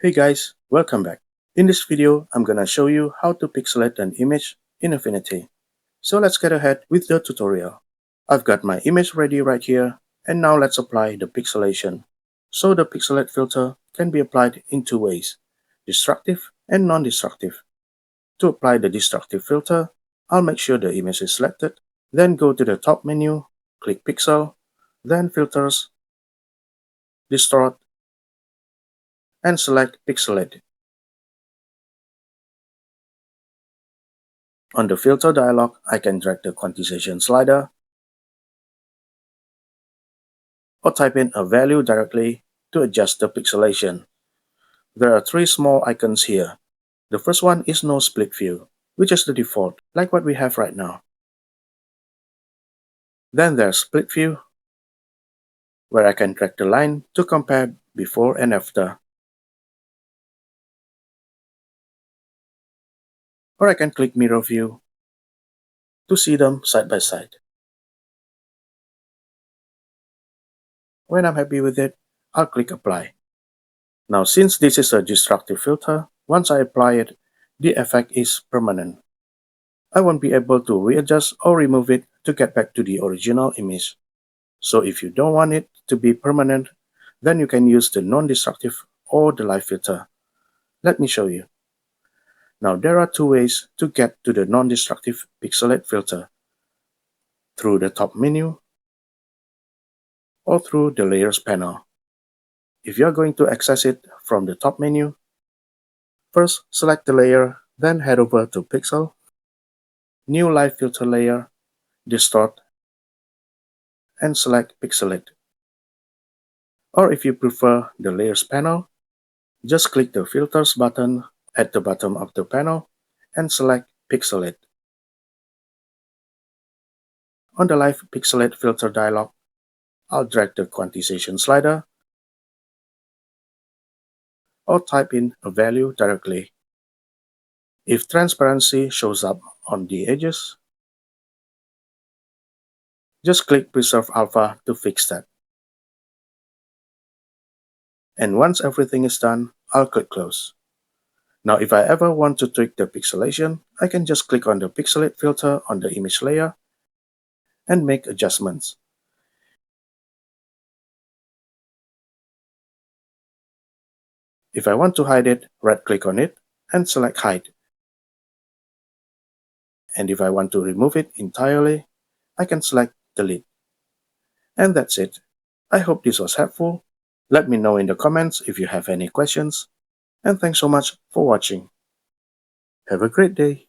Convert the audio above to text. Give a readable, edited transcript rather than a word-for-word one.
Hey guys, welcome back. In this video, I'm gonna show you how to pixelate an image in Affinity. So let's get ahead with the tutorial. I've got my image ready right here, and now let's apply the pixelation. So the pixelate filter can be applied in two ways, destructive and non-destructive. To apply the destructive filter, I'll make sure the image is selected, then go to the top menu, click Pixel, then Filters, Distort, and select Pixelate. On the filter dialog, I can drag the quantization slider or type in a value directly to adjust the pixelation. There are three small icons here. The first one is no split view, which is the default, like what we have right now. Then there's split view, where I can drag the line to compare before and after. Or I can click mirror view to see them side by side. When I'm happy with it, I'll click apply. Now since this is a destructive filter, once I apply it, the effect is permanent. I won't be able to readjust or remove it to get back to the original image. So if you don't want it to be permanent, then you can use the non-destructive or the live filter. Let me show you. Now there are two ways to get to the non-destructive pixelate filter. Through the top menu or through the layers panel. If you are going to access it from the top menu, first select the layer, then head over to Pixel, New Live Filter Layer, Distort, and select Pixelate. Or if you prefer the Layers panel, just click the Filters button at the bottom of the panel and select Pixelate. On the Live Pixelate Filter dialog, I'll drag the quantization slider or type in a value directly. If transparency shows up on the edges, just click Preserve Alpha to fix that. And once everything is done, I'll click Close. Now if I ever want to tweak the pixelation, I can just click on the Pixelate filter on the image layer and make adjustments. If I want to hide it, right-click on it and select Hide. And if I want to remove it entirely, I can select Delete. And that's it. I hope this was helpful. Let me know in the comments if you have any questions. And thanks so much for watching. Have a great day.